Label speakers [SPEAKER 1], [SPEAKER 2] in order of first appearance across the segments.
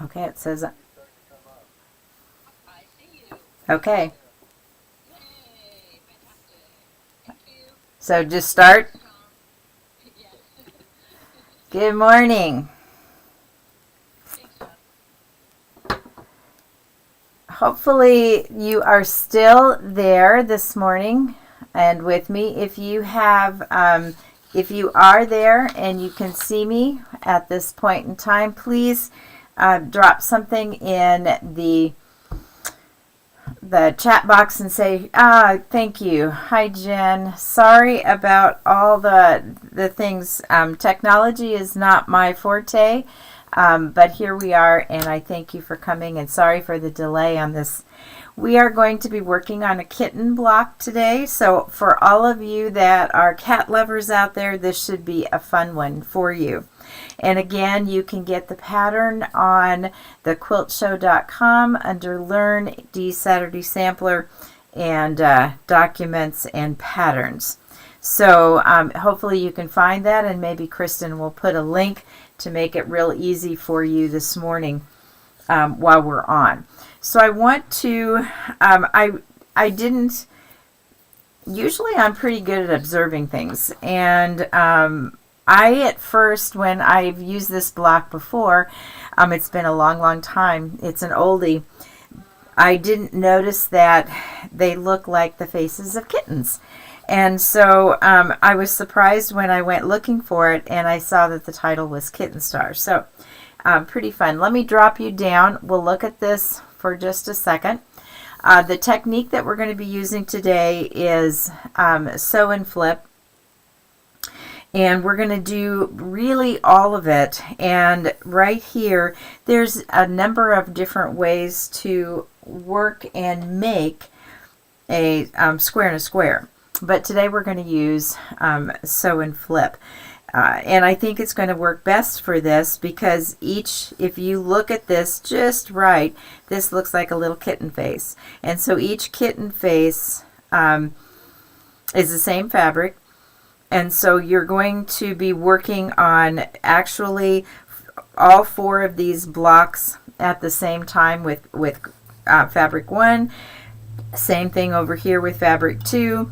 [SPEAKER 1] Okay, it says, okay. So just start. Good morning. Hopefully you are still there this morning and with me. If you are there and you can see me at this point in time, please drop something in the chat box and say, thank you. Hi, Jen. Sorry about all the things. Technology is not my forte, but here we are, and I thank you for coming, and sorry for the delay on this. We are going to be working on a kitten block today, so for all of you that are cat lovers out there, this should be a fun one for you. And again, you can get the pattern on thequiltshow.com under Learn, Dee Saturday Sampler, and Documents and Patterns. So hopefully you can find that, and maybe Kristen will put a link to make it real easy for you this morning while we're on. So I want to, I didn't, usually I'm pretty good at observing things, and I at first, when I've used this block before, it's been a long time, it's an oldie, I didn't notice that they look like the faces of kittens. And so I was surprised when I went looking for it and I saw that the title was Kitten Star. So pretty fun. Let me drop you down. We'll look at this for just a second. The technique that we're going to be using today is sew and flip. And we're going to do really all of it. And right here, there's a number of different ways to work and make a square and a square. But today we're going to use sew and flip. And I think it's going to work best for this because if you look at this just right, this looks like a little kitten face. And so each kitten face is the same fabric. And so you're going to be working on actually all four of these blocks at the same time with fabric 1. Same thing over here with fabric 2.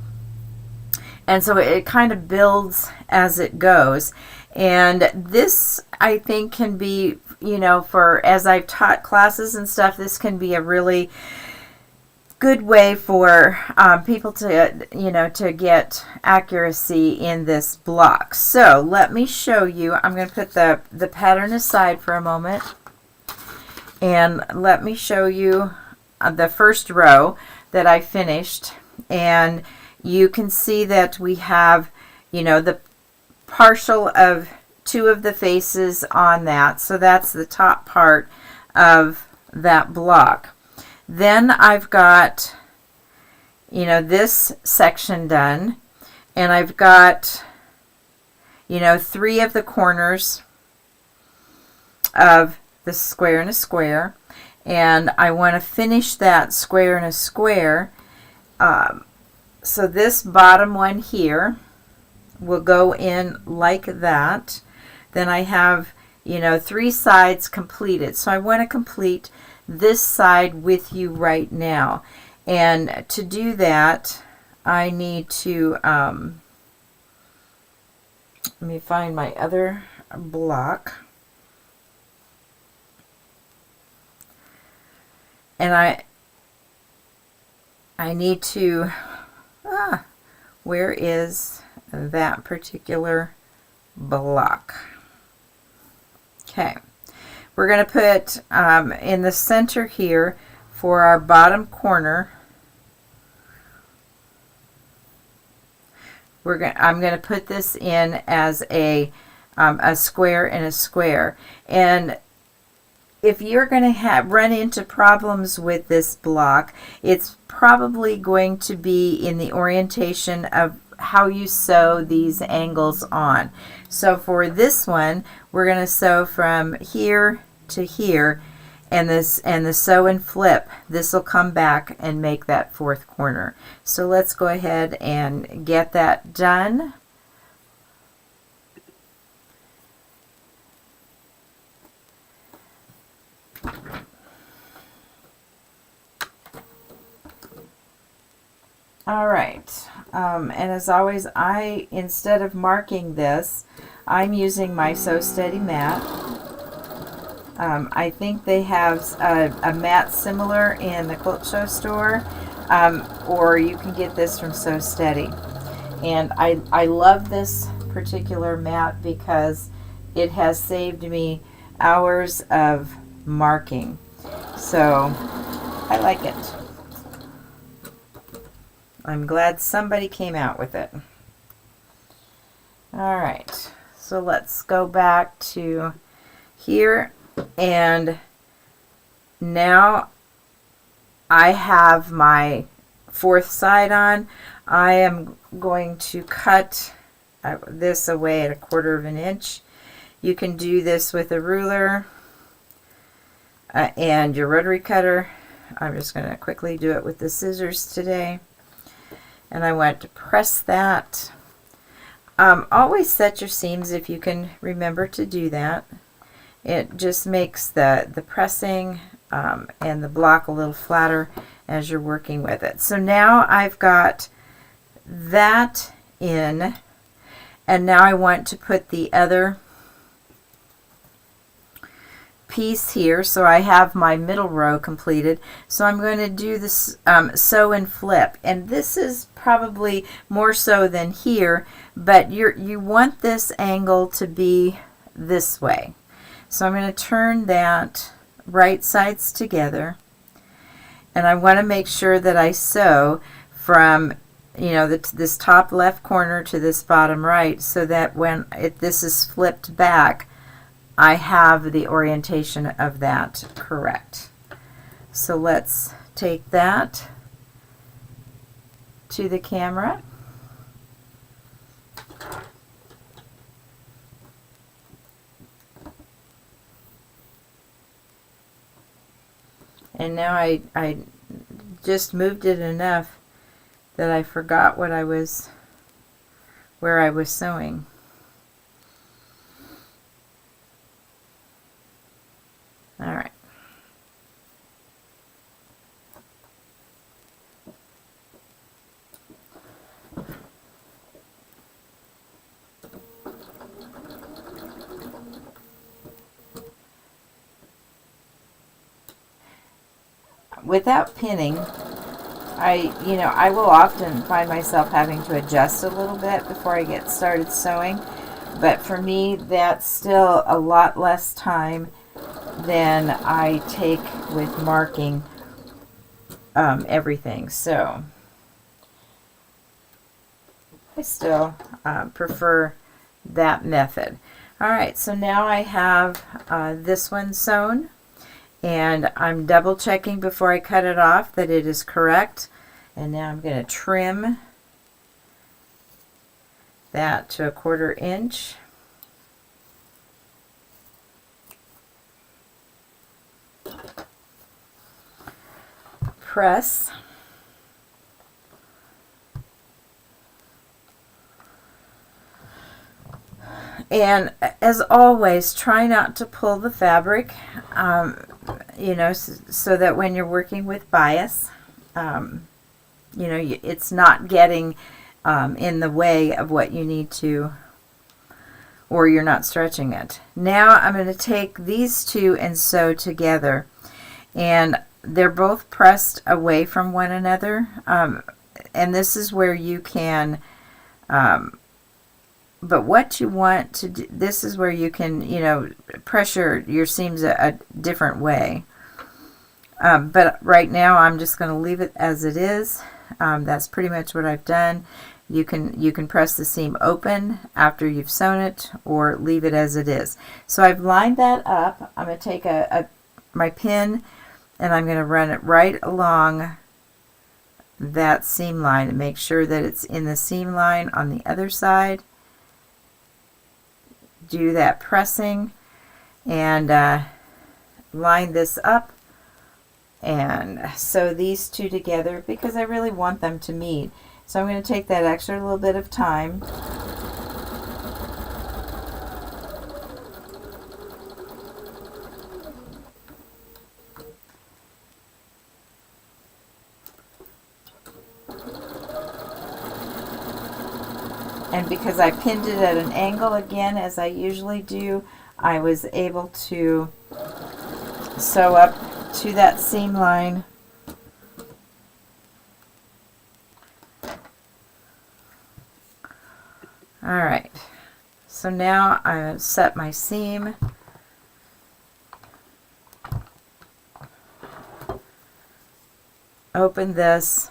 [SPEAKER 1] And so it kind of builds as it goes. And this, I think, can be, as I've taught classes and stuff, this can be a really good way for people to get accuracy in this block. So let me show you. I'm going to put the pattern aside for a moment, and let me show you the first row that I finished. And you can see that we have, the partial of 2 of the faces on that. So that's the top part of that block. Then I've got, this section done, and I've got, 3 of the corners of the square and a square, and I want to finish that square and a square. So this bottom one here will go in like that. Then I have, 3 sides completed. So I want to complete this side with you right now. And to do that, I need to, let me find my other block. And I need to, where is that particular block? Okay. We're going to put in the center here for our bottom corner. I'm going to put this in as a square and a square. And if you're going to run into problems with this block, it's probably going to be in the orientation of how you sew these angles on. So for this one, we're going to sew from here to here, and the sew and flip, this will come back and make that 4th corner. So let's go ahead and get that done. All right, and as always, instead of marking this, I'm using my Sew Steady mat. I think they have a mat similar in the Quilt Show store, or you can get this from Sew Steady. And I love this particular mat because it has saved me hours of marking. So I like it. I'm glad somebody came out with it. All right, so let's go back to here, and now I have my fourth side on. I am going to cut this away at 1/4 of an inch. You can do this with a ruler and your rotary cutter. I'm just going to quickly do it with the scissors today. And I want to press that. Always set your seams if you can remember to do that. It just makes the pressing and the block a little flatter as you're working with it. So now I've got that in, and now I want to put the other piece here. So I have my middle row completed, so I'm going to do this sew and flip, and this is probably more so than here, but you want this angle to be this way. So I'm going to turn that right sides together, and I want to make sure that I sew from this top left corner to this bottom right, so that when this is flipped back, I have the orientation of that correct. So let's take that to the camera. And now I just moved it enough that I forgot where I was sewing. All right. Without pinning, I will often find myself having to adjust a little bit before I get started sewing, but for me that's still a lot less time than I take with marking everything. So I still prefer that method. All right, so now I have this one sewn, and I'm double checking before I cut it off that it is correct. And now I'm going to trim that to 1/4 inch. Press. And as always, try not to pull the fabric, so that when you're working with bias, it's not getting in the way of what you need to, or you're not stretching it. Now I'm going to take these two and sew together, and they're both pressed away from one another, and this is where you can but what you want to do, this is where you can pressure your seams a different way, but right now I'm just going to leave it as it is. That's pretty much what I've done. You can press the seam open after you've sewn it, or leave it as it is. So I've lined that up. I'm going to take my pin, and I'm going to run it right along that seam line and make sure that it's in the seam line on the other side. Do that pressing, and line this up and sew these two together because I really want them to meet. So I'm going to take that extra little bit of time. And because I pinned it at an angle again, as I usually do, I was able to sew up to that seam line. Alright, so now I set my seam. Open this.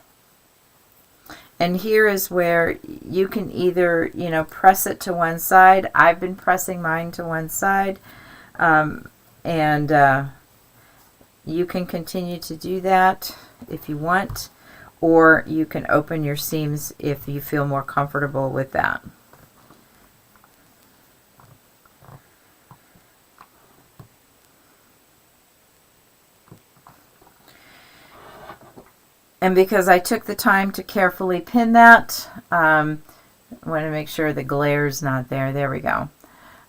[SPEAKER 1] And here is where you can either, press it to one side. I've been pressing mine to one side. And you can continue to do that if you want. Or you can open your seams if you feel more comfortable with that. And because I took the time to carefully pin that, I want to make sure the glare's not there. There we go.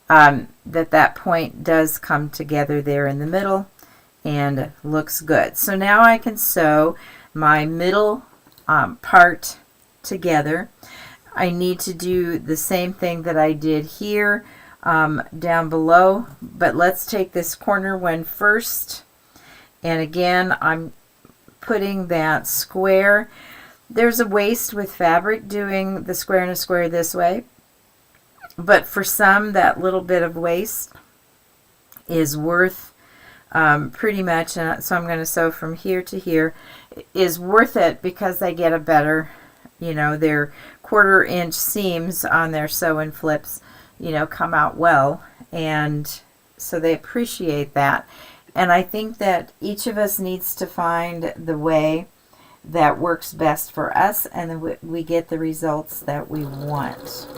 [SPEAKER 1] That point does come together there in the middle and looks good. So now I can sew my middle part together. I need to do the same thing that I did here down below, but let's take this corner one first. And again, I'm putting that square. There's a waste with fabric doing the square and a square this way, but for some that little bit of waste is worth pretty much, so I'm going to sew from here to here, is worth it because they get a better, their 1/4 inch seams on their sew and flips, come out well, and so they appreciate that. And I think that each of us needs to find the way that works best for us, and we get the results that we want.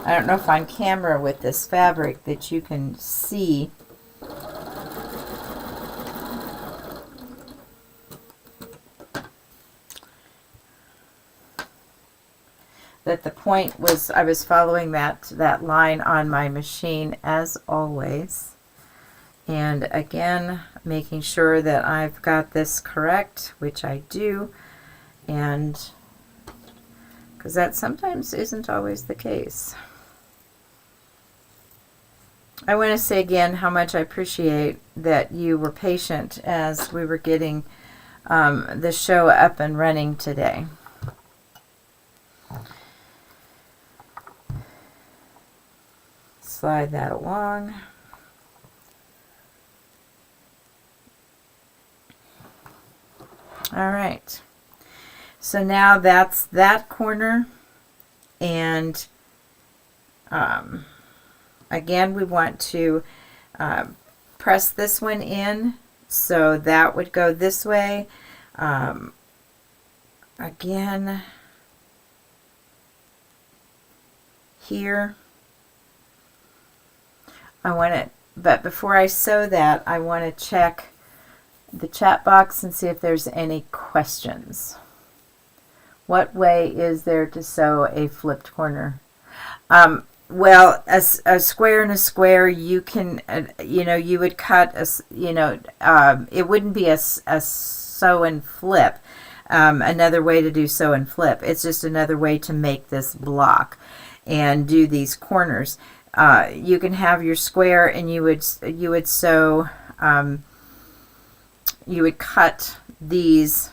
[SPEAKER 1] I don't know if on camera with this fabric that you can see that the point was, I was following that line on my machine as always. And again, making sure that I've got this correct, which I do, and because that sometimes isn't always the case. I want to say again how much I appreciate that you were patient as we were getting the show up and running today. Slide that along. All right. So now that's that corner, and again we want to press this one in, so that would go this way. Again here. I want it, but before I sew that, I want to check the chat box and see if there's any questions. What way is there to sew a flipped corner? Well, a square and a square, you can, you would cut it wouldn't be a sew and flip. Another way to do sew and flip. It's just another way to make this block and do these corners. You can have your square, and you would sew, you would cut these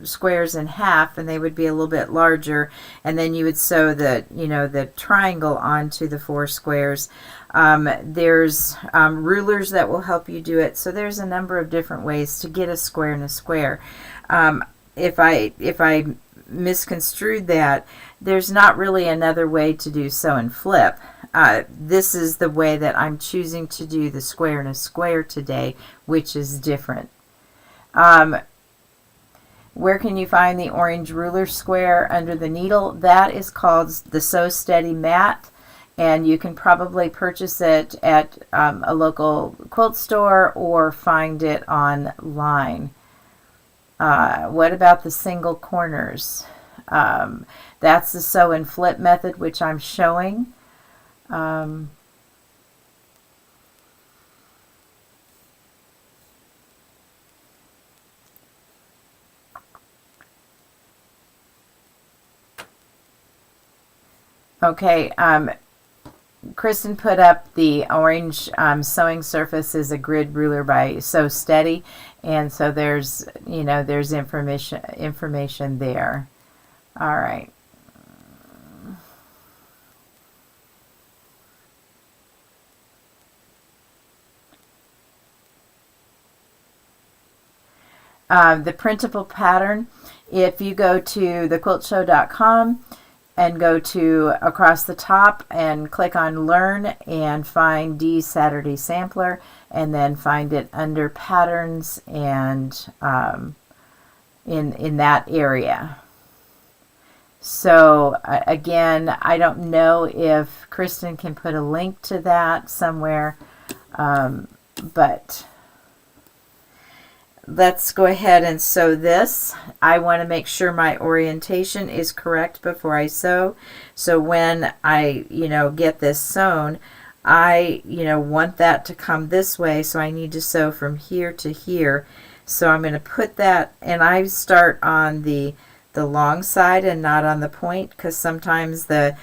[SPEAKER 1] squares in half, and they would be a little bit larger, and then you would sew the triangle onto the 4 squares. There's rulers that will help you do it, so there's a number of different ways to get a square and a square. If I misconstrued that, there's not really another way to do sew and flip. This is the way that I'm choosing to do the square and a square today, which is different. Where can you find the orange ruler square under the needle? That is called the Sew Steady mat, and you can probably purchase it at a local quilt store or find it online. What about the single corners? That's the sew and flip method, which I'm showing. Okay, Kristen put up the orange sewing surface is a grid ruler by So Steady, and so there's there's information there. All right. The printable pattern, if you go to thequiltshow.com and go to across the top and click on Learn and find Dee's Saturday Sampler, and then find it under Patterns and in that area. So again, I don't know if Kristen can put a link to that somewhere, but let's go ahead and sew this. I want to make sure my orientation is correct before I sew. So when I, get this sewn, I, want that to come this way. So I need to sew from here to here. So I'm going to put that, and I start on the long side and not on the point, because sometimes the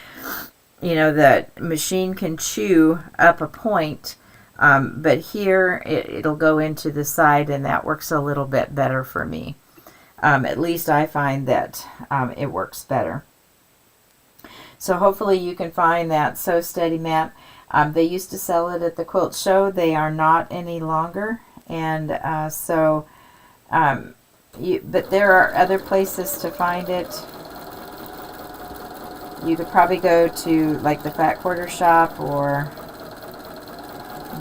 [SPEAKER 1] machine can chew up a point. But here it'll go into the side, and that works a little bit better for me. At least I find that it works better. So hopefully you can find that So Steady mat. They used to sell it at the Quilt Show. They are not any longer, and but there are other places to find it. You could probably go to like the Fat Quarter Shop, or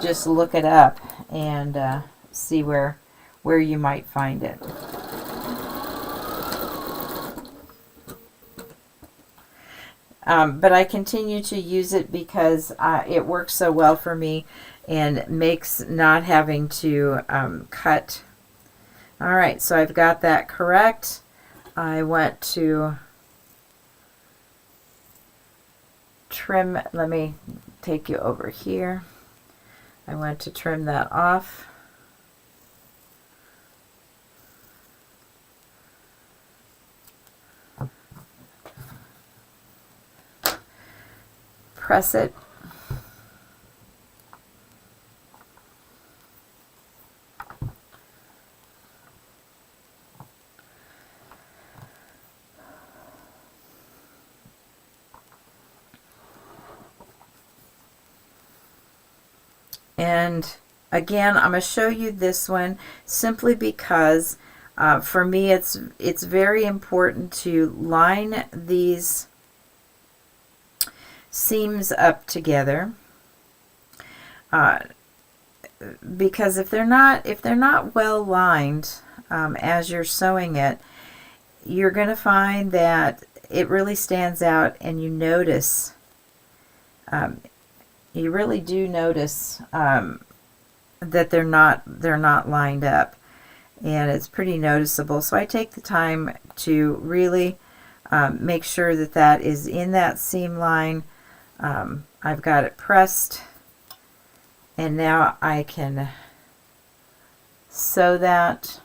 [SPEAKER 1] just look it up and see where you might find it. But I continue to use it because it works so well for me and makes not having to cut. All right, so I've got that correct. I want to trim. Let me take you over here. I want to trim that off. Press it. And again, I'm going to show you this one simply because for me it's very important to line these seams up together, because if they're not well lined as you're sewing it, you're going to find that it really stands out, and you notice you really do notice that they're not lined up, and it's pretty noticeable. So I take the time to really make sure that that is in that seam line. I've got it pressed, and now I can sew that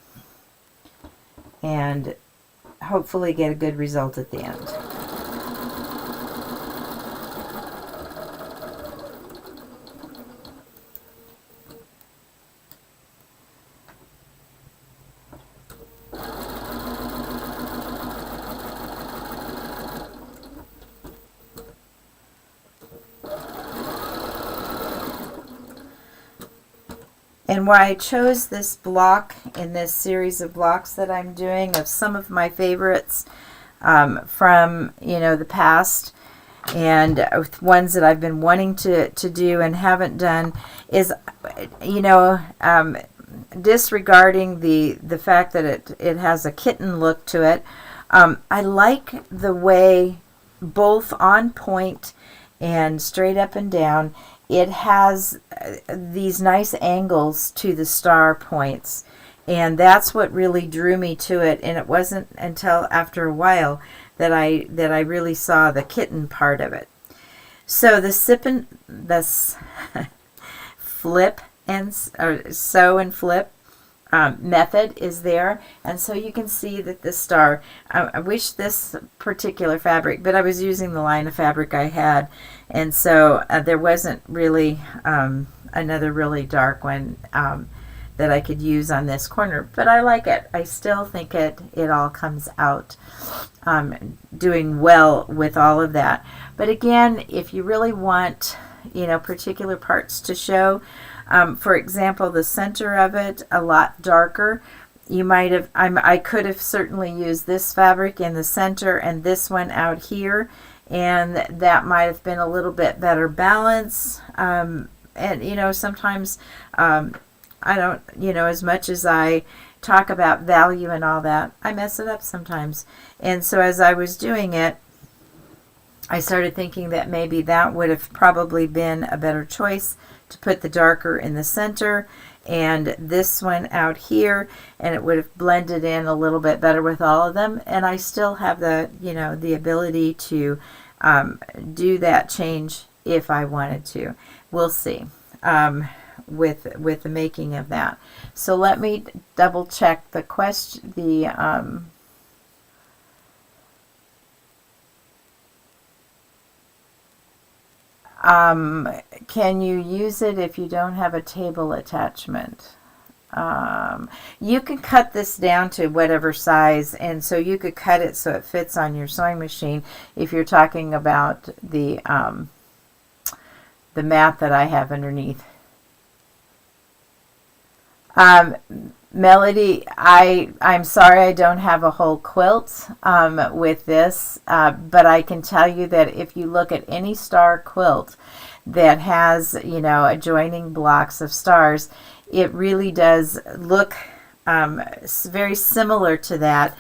[SPEAKER 1] and hopefully get a good result at the end. And why I chose this block in this series of blocks that I'm doing of some of my favorites from the past, and ones that I've been wanting to do and haven't done, is disregarding the fact that it has a kitten look to it. I like the way, both on point and straight up and down, it has these nice angles to the star points, and that's what really drew me to it. And it wasn't until after a while that I really saw the kitten part of it. So the flip and sew and flip method is there, and so you can see that this star, I wish this particular fabric, but I was using the line of fabric I had, and so there wasn't really another really dark one that I could use on this corner, but I like it. I still think it all comes out doing well with all of that. But again, if you really want, particular parts to show, for example, the center of it a lot darker, you might have, I could have certainly used this fabric in the center and this one out here, and that might have been a little bit better balance. And sometimes I don't, as much as I talk about value and all that, I mess it up sometimes. And so as I was doing it, I started thinking that maybe that would have probably been a better choice, to put the darker in the center and this one out here, and it would have blended in a little bit better with all of them. And I still have the, the ability to do that change if I wanted to. We'll see with the making of that. So let me double check the question, can you use it if you don't have a table attachment? You can cut this down to whatever size, and so you could cut it so it fits on your sewing machine if you're talking about the mat that I have underneath. Melody, I'm sorry I don't have a whole quilt with this, but I can tell you that if you look at any star quilt that has, adjoining blocks of stars, it really does look very similar to that.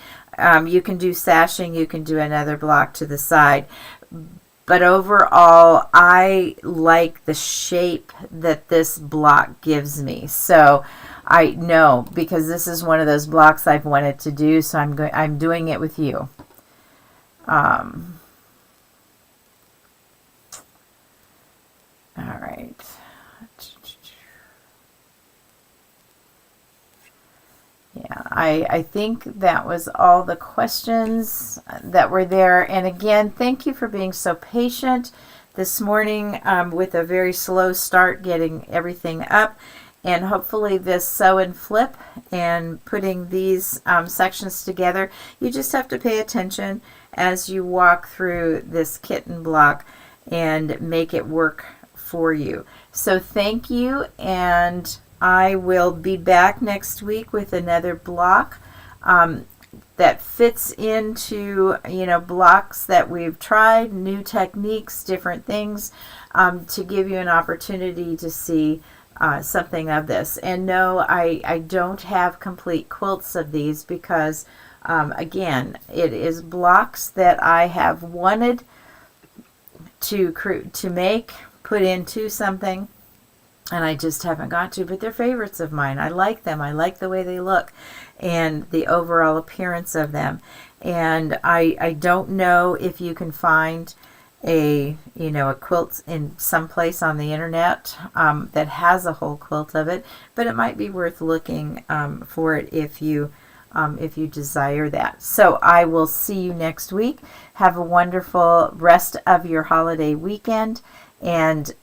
[SPEAKER 1] You can do sashing, you can do another block to the side. But overall, I like the shape that this block gives me. So I know, because this is one of those blocks I've wanted to do, so I'm doing it with you. All right. Yeah, I think that was all the questions that were there. And again, thank you for being so patient this morning with a very slow start getting everything up. And hopefully this sew and flip and putting these sections together, you just have to pay attention as you walk through this kitten block and make it work for you. So thank you, and I will be back next week with another block that fits into, blocks that we've tried, new techniques, different things, to give you an opportunity to see something of this. And no, I don't have complete quilts of these because, again, it is blocks that I have wanted to make, put into something, and I just haven't got to, but they're favorites of mine. I like them. I like the way they look and the overall appearance of them. And I don't know if you can find a quilt in some place on the internet that has a whole quilt of it, but it might be worth looking for it if you desire that. So I will see you next week. Have a wonderful rest of your holiday weekend, and